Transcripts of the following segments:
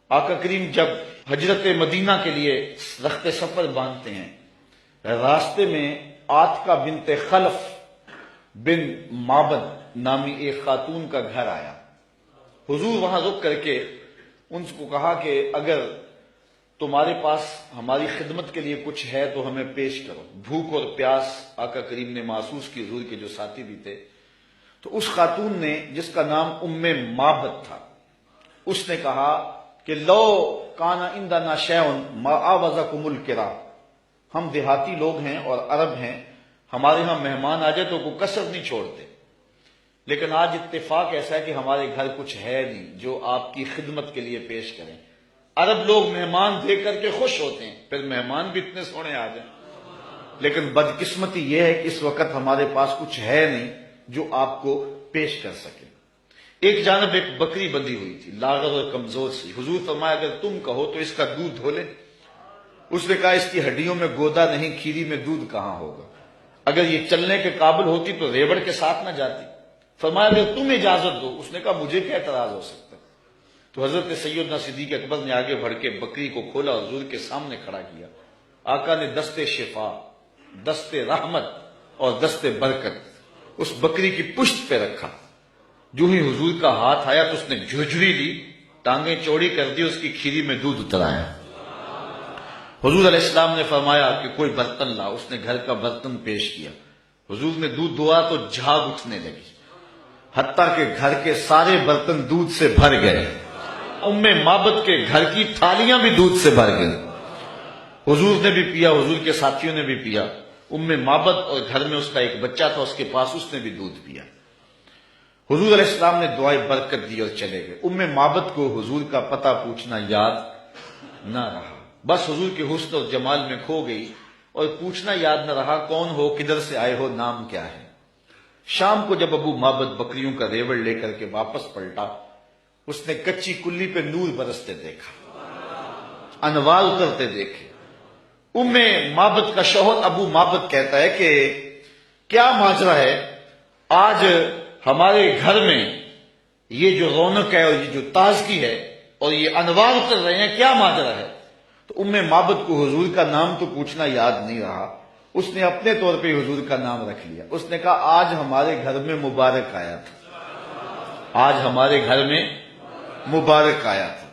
آقا کریم جب ہجرت مدینہ کے لیے رخت سفر باندھتے ہیں، راستے میں آتکا بنت خلف بن معبد نامی ایک خاتون کا گھر آیا۔ حضور وہاں رک کر کے ان کو کہا کہ اگر تمہارے پاس ہماری خدمت کے لیے کچھ ہے تو ہمیں پیش کرو۔ بھوک اور پیاس آقا کریم نے محسوس کی، حضور کے جو ساتھی بھی تھے۔ تو اس خاتون نے، جس کا نام معبد تھا، اس نے کہا کہ لو کانا عندنا شیء ما آوزکم الکرام، ہم دیہاتی لوگ ہیں اور عرب ہیں، ہمارے ہاں مہمان آ جائے تو کوئی کسر نہیں چھوڑتے، لیکن آج اتفاق ایسا ہے کہ ہمارے گھر کچھ ہے نہیں جو آپ کی خدمت کے لیے پیش کریں۔ عرب لوگ مہمان دیکھ کر کے خوش ہوتے ہیں، پھر مہمان بھی اتنے سونے آ جائیں، لیکن بدقسمتی یہ ہے کہ اس وقت ہمارے پاس کچھ ہے نہیں جو آپ کو پیش کر سکے۔ ایک جانب ایک بکری بندھی ہوئی تھی، لاغر اور کمزور سی۔ حضور فرمایا اگر تم کہو تو اس کا دودھ دھو لیں۔ اس نے کہا اس کی ہڈیوں میں گودا نہیں، کھیری میں دودھ کہاں ہوگا؟ اگر یہ چلنے کے قابل ہوتی تو ریوڑ کے ساتھ نہ جاتی۔ فرمایا اگر تم اجازت دو۔ اس نے کہا مجھے کیا اعتراض ہو سکتا؟ تو حضرت سیدنا صدیق اکبر نے آگے بڑھ کے بکری کو کھولا، حضور کے سامنے کھڑا کیا۔ آقا نے دست شفا، دست رحمت اور دست برکت اس بکری کی پشت پہ رکھا۔ جو ہی حضور کا ہاتھ آیا تو اس نے جھجری لی، ٹانگیں چوڑی کر دی، اس کی کھیری میں دودھ اترایا۔ حضور علیہ السلام نے فرمایا کہ کوئی برتن لا۔ اس نے گھر کا برتن پیش کیا۔ حضور نے دودھ دھوا تو جھاگ اٹھنے لگی، حتیٰ کہ گھر کے سارے برتن دودھ سے بھر گئے۔ معبد کے گھر کی تھالیاں بھی دودھ سے بھر گئی۔ حضور نے بھی پیا، حضور کے ساتھیوں نے بھی پیا۔ معبد اور گھر میں اس کا ایک بچہ تھا، اس کے پاس، اس نے بھی دودھ پیا۔ حضور علیہ السلام نے دعائے برکت دی اور چلے گئے۔ معبد کو حضور کا پتہ پوچھنا یاد نہ رہا، بس حضور کے حسن اور جمال میں کھو گئی، اور پوچھنا یاد نہ رہا کون ہو، کدھر سے آئے ہو، نام کیا ہے۔ شام کو جب معبد بکریوں کا ریوڑ لے کر کے واپس پلٹا، اس نے کچی کلی پہ نور برستے دیکھا، انوار اترتے دیکھے۔ معبد کا شوہر معبد کہتا ہے کہ کیا ماجرا ہے، آج ہمارے گھر میں یہ جو رونق ہے اور یہ جو تازگی ہے اور یہ انوار اتر رہے ہیں، کیا ماجرا ہے؟ تو معبد کو حضور کا نام تو پوچھنا یاد نہیں رہا، اس نے اپنے طور پہ حضور کا نام رکھ لیا۔ اس نے کہا آج ہمارے گھر میں مبارک آیا تھا، آج ہمارے گھر میں مبارک آیا تھا۔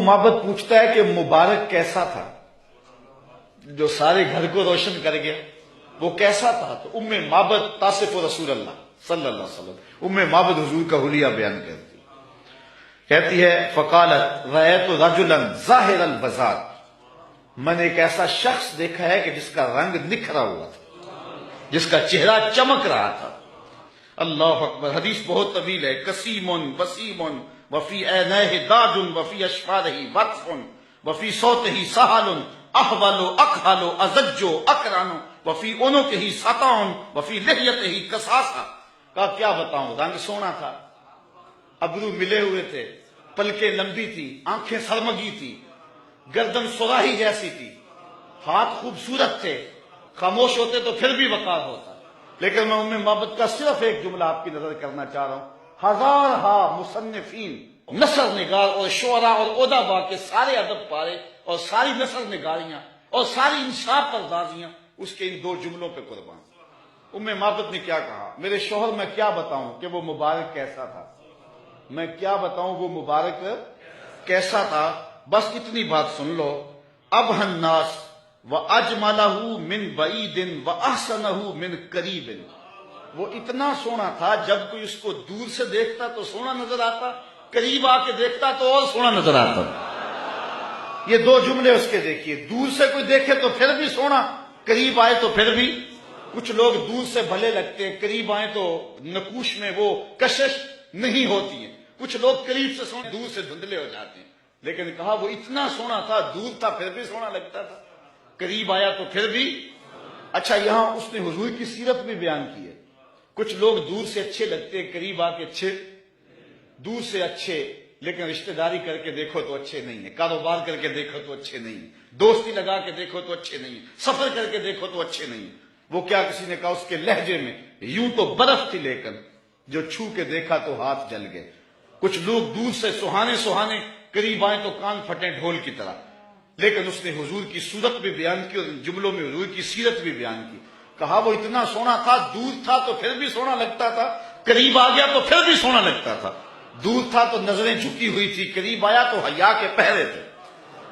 معبد پوچھتا ہے کہ مبارک کیسا تھا جو سارے گھر کو روشن کر گیا؟ وہ کیسا تھا؟ تو معبد تصف رسول اللہ صلی اللہ علیہ وسلم، معبد حضور کا حلیہ بیان کرتی، کہتی ہے فقالت رأیت رجلا ظاہر البزار، میں نے ایک ایسا شخص دیکھا ہے کہ جس کا رنگ نکھرا ہوا تھا، جس کا چہرہ چمک رہا تھا۔ اللہ اکبر۔ حدیث بہت طویل ہے۔ قسیم وسیم وفی عینیہ داج وفی اشفارہ وطف وفی صوتہ سہل احول اکحل ازج اکرن وفی عنقہ سطع وفی لحیتہ کساسہ۔ کہا کیا بتاؤں، رنگ سونا تھا، ابرو ملے ہوئے تھے، پلکیں لمبی تھی، آنکھیں سرمگی تھی، گردن سراہی جیسی تھی، ہاتھ خوبصورت تھے، خاموش ہوتے تو پھر بھی وقار ہوتا۔ لیکن میں معبد کا صرف ایک جملہ آپ کی نظر کرنا چاہ رہا ہوں۔ ہزارہا مصنفین، نثر نگار اور شعراء اور ادباء کے سارے ادب پارے اور ساری نثر نگاریاں اور ساری انصاف پردازیاں اس کے ان دو جملوں پہ قربان۔ معبد نے کیا کہا، میرے شوہر میں کیا بتاؤں کہ وہ مبارک کیسا تھا، میں کیا بتاؤں وہ مبارک کیسا تھا، بس اتنی بات سن لو۔ ابہ الناس وَأَجْمَلَهُ مِنْ بَعِيدٍ وَأَحْسَنَهُ مِنْ قَرِيبٍ، وہ اتنا سونا تھا جب کوئی اس کو دور سے دیکھتا تو سونا نظر آتا، قریب آ کے دیکھتا تو اور سونا نظر آتا۔ یہ دو جملے اس کے دیکھیے، دور سے کوئی دیکھے تو پھر بھی سونا، قریب آئے تو پھر بھی۔ کچھ لوگ دور سے بھلے لگتے ہیں، قریب آئے تو نقوش میں وہ کشش نہیں ہوتی ہے۔ کچھ لوگ قریب سے سونے، دور سے دھندلے ہو جاتے ہیں۔ لیکن کہا وہ اتنا سونا تھا، دور تھا پھر بھی سونا لگتا تھا، قریب آیا تو پھر بھی۔ اچھا، یہاں اس نے حضور کی سیرت بھی بیان کی ہے۔ کچھ لوگ دور سے اچھے لگتے ہیں، قریب آ کے اچھے، دور سے اچھے لیکن رشتہ داری کر کے دیکھو تو اچھے نہیں ہیں، کاروبار کر کے دیکھو تو اچھے نہیں ہیں، دوستی لگا کے دیکھو تو اچھے نہیں ہیں، سفر کر کے دیکھو تو اچھے نہیں ہیں۔ وہ کیا، کسی نے کہا اس کے لہجے میں یوں تو برف تھی لیکن جو چھو کے دیکھا تو ہاتھ جل گئے۔ کچھ لوگ دور سے سہانے سہانے قریب آئیں تو کان پھٹیں ڈھول کی طرح. لیکن اس نے حضور کی صورت بھی بیان کی اور ان جملوں میں حضور کی سیرت بھی بیان کی. کہا وہ اتنا سونا تھا، دور تھا تو پھر بھی سونا لگتا تھا، قریب آ گیا تو پھر بھی سونا لگتا تھا. دور تھا تو نظریں جھکی ہوئی تھی، قریب آیا تو حیا کے پہرے تھے.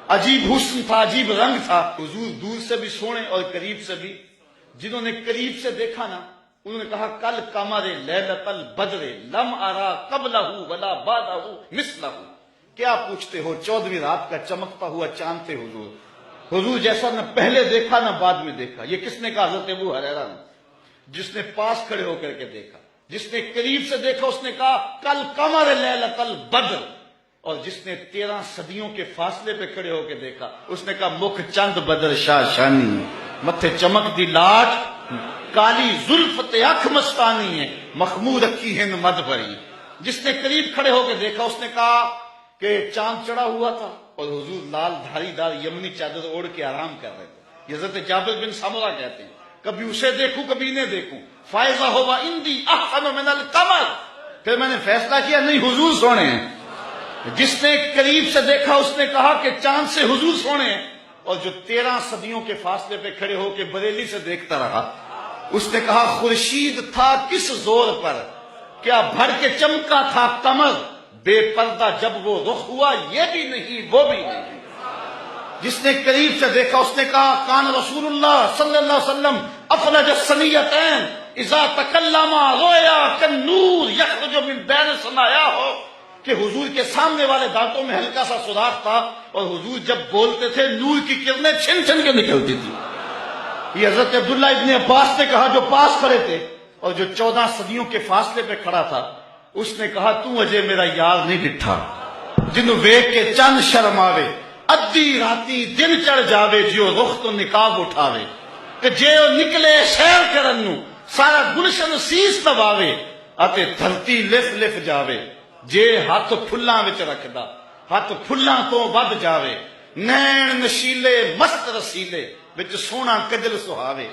عجیب حسن تھا، عجیب رنگ تھا. حضور دور سے بھی سونے اور قریب سے بھی. جنہوں نے قریب سے دیکھا نا انہوں نے کہا کل قمر لیلۃ البدر لم ارا قبلہ ولا بعدہ مثلہ. کیا پوچھتے ہو، 14ویں رات کا چمکتا ہوا چاند تھے حضور. حضور جیسا نہ پہلے دیکھا نہ بعد میں دیکھا. یہ کس نے کہا؟ حضرت ابو ہریرہ نے. جس نے پاس کھڑے ہو کر کے دیکھا، جس نے قریب سے دیکھا اس نے کہا کل قمر لیلۃ البدر. اور جس نے 13 صدیوں کے فاصلے پہ کھڑے ہو کے دیکھا اس نے کہا مکھ چند بدر شاہ شانی، متھے چمک دی لاٹ، کالی زلف تے اکھ مستانی ہے، مخمور رکھی ہند مد بھری. جس نے قریب کھڑے ہو کے دیکھا اس نے کہا کہ چاند چڑھا ہوا تھا اور حضور لال دھاری دار یمنی چادر اوڑھ کے آرام کر رہے تھے. حضرت جابر بن سمرہ کہتے ہیں کبھی اسے دیکھوں کبھی انہیں دیکھوں، فائزہ ہوا اندی احسن من القمر. پھر میں نے فیصلہ کیا نہیں حضور سونے ہیں. جس نے قریب سے دیکھا اس نے کہا کہ چاند سے حضور سونے ہیں. اور جو 13 صدیوں کے فاصلے پہ کھڑے ہو کے بریلی سے دیکھتا رہا اس نے کہا خورشید تھا کس زور پر، کیا بھر کے چمکا تھا قمر، بے پردہ جب وہ رخ ہوا یہ بھی نہیں وہ بھی نہیں. جس نے قریب سے دیکھا اس نے کہا کان رسول اللہ صلی اللہ علیہ وسلم افلج الثنیتین اذا تکلم رویا کالنور یخرج من بین ثنایاہ. کہ حضور کے سامنے والے دانتوں میں ہلکا سا سوراخ تھا اور حضور جب بولتے تھے نور کی کرنیں چھن چھن کے نکلتی تھی. یہ حضرت عبداللہ ابن عباس نے کہا جو پاس کھڑے تھے اور جو 14 صدیوں کے فاصلے پہ کھڑا تھا اس نے کہا تو اجے میرا یار نہیں ڈٹھا جنوں ویکھ کے چند شرم آوے، ادھی راتی دن چڑھ جاوے جیو رخ تو نقاب اٹھاوے. کہ جے او نکلے شہر کرن نو سارا گلشن سیس نواوے اتے دھرتی لف لف جاوے. جے ہاتھ پھلاں وچ رکھدا ہاتھ پھلاں تو ود جاوے. نین نشیلے مست رسیلے وچ سونا کجل سہاوے.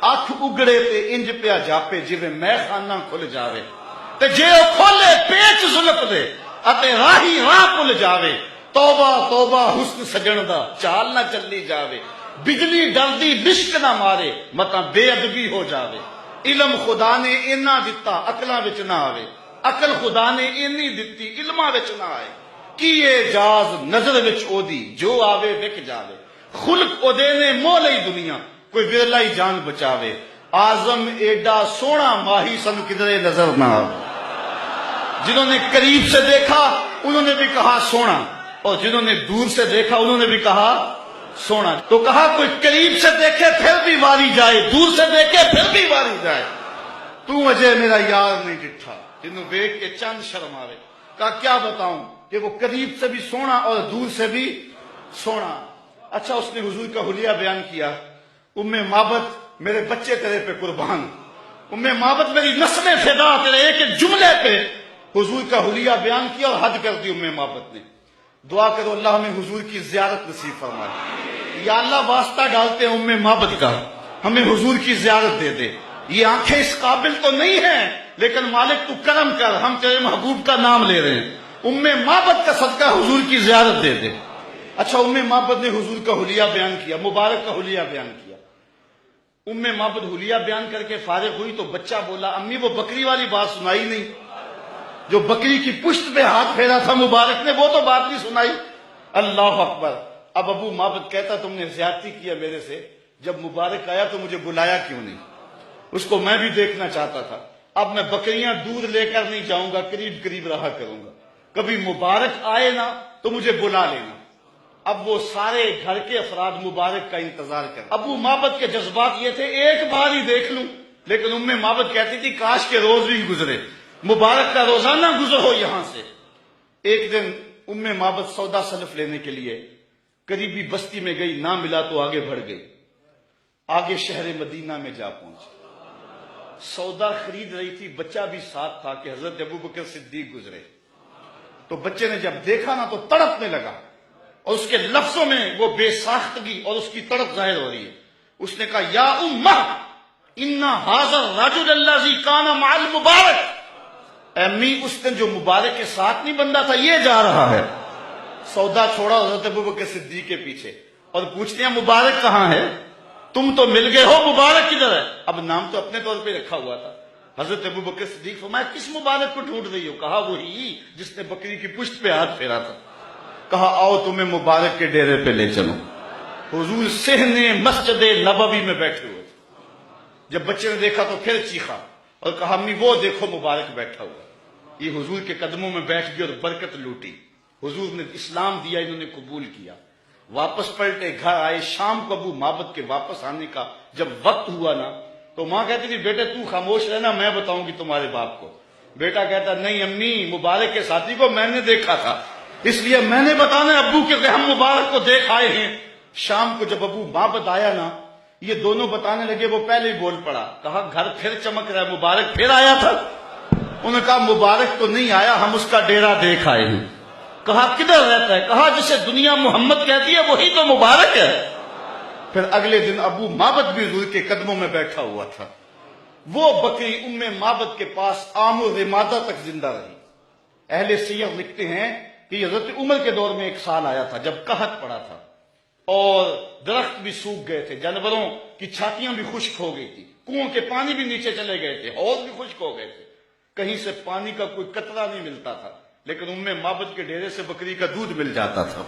اکھ اگڑے تے انج پیا جاپے جویں میں خانہ کھل جاوے. تے جے او کھولے پیچ زلف دے اتے راہی راہ پل جاوے. توبہ توبہ حسن سجن دا چال نہ چلی جاوے. بجلی ڈردی بشک نہ مارے متا بے ادبی ہو جاوے. علم خدا نے اینا دتا عقلاں وچ نہ آوے، عقل خدا نے اینی دتی علماں وچ نہ آئے. کی اعجاز نظر وچ او دی جو آوے وک جاوے. خلق او دے نے مو لئی دنیا کوئی ورلا ہی جان بچاوے. آزم ایڈا سونا ماہی سن کدھرے نظر نہ آوے. جنہوں نے قریب سے دیکھا انہوں نے بھی کہا سونا اور جنہوں نے دور سے دیکھا انہوں نے بھی کہا سونا. تو کہا کوئی قریب سے دیکھے پھر بھی واری جائے، دور سے دیکھے پھر بھی واری جائے. تو اجے میرا یار نہیں ڈٹھا جنہوں دیکھ کے چند شرم آوے. کہا کیا بتاؤں کہ وہ قریب سے بھی سونا اور دور سے بھی سونا. اچھا اس نے حضور کا حلیہ بیان کیا. ام معبد میرے بچے تیرے پہ قربان، ام معبد میری نسلیں فدا تیرے ایک ایک جملے پہ. حضور کا حلیہ بیان کیا اور حد کر دی ام معبد نے. دعا کرو اللہ ہمیں حضور کی زیارت نصیب فرمائے. یا اللہ واسطہ ڈالتے ہیں ام معبد کا ہمیں حضور کی زیارت دے دے. یہ آنکھیں اس قابل تو نہیں ہیں لیکن مالک تو کرم کر، ہم تیرے محبوب کا نام لے رہے ہیں. ام معبد کا صدقہ حضور کی زیارت دے دے. اچھا ام معبد نے حضور کا حلیہ بیان کیا، مبارک کا حلیہ بیان کیا. ام معبد حلیہ بیان کر کے فارغ ہوئی تو بچہ بولا امی وہ بکری والی بات سنائی نہیں، جو بکری کی پشت پہ ہاتھ پھیرا تھا مبارک نے وہ تو بات نہیں سنائی. اللہ اکبر. اب ابو معبد کہتا تم نے زیادتی کیا میرے سے، جب مبارک آیا تو مجھے بلایا کیوں نہیں؟ اس کو میں بھی دیکھنا چاہتا تھا. اب میں بکریاں دودھ لے کر نہیں جاؤں گا، قریب قریب رہا کروں گا. کبھی مبارک آئے نا تو مجھے بلا لینا. اب وہ سارے گھر کے افراد مبارک کا انتظار کر. ابو معبد کے جذبات یہ تھے ایک بار ہی دیکھ لوں، لیکن ام معبد کہتی تھی کاش کے روز بھی گزرے، مبارک کا روزانہ گزر ہو یہاں سے. ایک دن ام معبد سودا سلف لینے کے لیے قریبی بستی میں گئی، نہ ملا تو آگے بڑھ گئی. آگے شہر مدینہ میں جا پہنچی. سودا خرید رہی تھی، بچہ بھی ساتھ تھا کہ حضرت ابوبکر صدیق گزرے. تو بچے نے جب دیکھا نا تو تڑپنے لگا اور اس کے لفظوں میں وہ بے ساختگی اور اس کی تڑپ ظاہر ہو رہی ہے. اس نے کہا یا امہ ان ھذا الرجل الذی کان مع المبارک. امی اس دن جو مبارک کے ساتھ نہیں بندہ تھا یہ جا رہا ہے. سودا چھوڑا حضرت ابوبکر صدیق کے پیچھے اور پوچھتے ہیں مبارک کہاں ہے؟ تم تو مل گئے ہو، مبارک کدھر ہے؟ اب نام تو اپنے طور پہ رکھا ہوا تھا۔ حضرت ابوبکر صدیق فرمایا کس مبارک کو ڈھونڈ رہی ہو؟ کہا وہی جس نے بکری کی پشت پہ ہاتھ پھیرا تھا۔ کہا آؤ تمہیں مبارک کے ڈیرے پہ لے چلو۔ حضور صحن مسجد نبوی میں بیٹھے ہوئے تھے۔ جب بچے نے دیکھا تو پھر چیخا اور کہا امی وہ دیکھو مبارک بیٹھا ہوا۔ یہ حضور کے قدموں میں بیٹھ گئی اور برکت لوٹی۔ حضور نے اسلام دیا، انہوں نے قبول کیا۔ واپس پلٹے، گھر آئے۔ شام کو ابو معبد کے واپس آنے کا جب وقت ہوا نا تو ماں کہتی تھی بیٹے تو خاموش رہنا، میں بتاؤں گی تمہارے باپ کو۔ بیٹا کہتا نہیں امی، مبارک کے ساتھی کو میں نے دیکھا تھا، اس لیے میں نے بتانا ابو کہ ہم مبارک کو دیکھ آئے ہیں۔ شام کو جب ابو معبد آیا نا، یہ دونوں بتانے لگے، وہ پہلے ہی بول پڑا۔ کہا گھر پھر چمک رہا ہے، مبارک پھر آیا تھا؟ انہوں نے کہا مبارک تو نہیں آیا، ہم اس کا ڈیرا دیکھ آئے ہیں۔ کہا کدھر رہتا ہے؟ کہا جسے دنیا محمد کہتی ہے وہی تو مبارک ہے۔ پھر اگلے دن ابو معبد بھی حضور کے قدموں میں بیٹھا ہوا تھا۔ وہ بکری ام معبد کے پاس عام و رمادہ تک زندہ رہی۔ اہل سیر لکھتے ہیں کہ حضرت عمر کے دور میں ایک سال آیا تھا جب قحط پڑا تھا اور درخت بھی سوکھ گئے تھے، جانوروں کی چھاتیاں بھی خشک ہو گئی تھی، کنووں کے پانی بھی نیچے چلے گئے تھے، حوض بھی خشک ہو گئے تھے، کہیں سے پانی کا کوئی قطرہ نہیں ملتا تھا، لیکن ام معبد کے ڈیرے سے بکری کا دودھ مل جاتا تھا،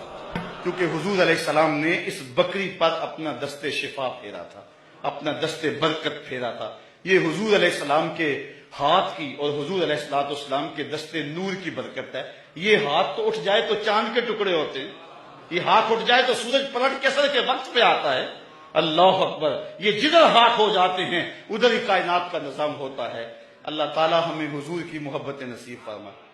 کیونکہ حضور علیہ السلام نے اس بکری پر اپنا دست شفا پھیرا تھا، اپنا دست برکت پھیرا تھا۔ یہ حضور علیہ السلام کے ہاتھ کی اور حضور علیہ السلام کے دست نور کی برکت ہے۔ یہ ہاتھ تو اٹھ جائے تو چاند کے ٹکڑے ہوتے ہیں، یہ ہاتھ اٹھ جائے تو سورج پلٹ کے سر کے وقت پہ آتا ہے۔ اللہ اکبر! یہ جدھر ہاتھ ہو جاتے ہیں ادھر ہی کائنات کا نظام ہوتا ہے۔ اللہ تعالی ہمیں حضور کی محبت نصیب فرمائے۔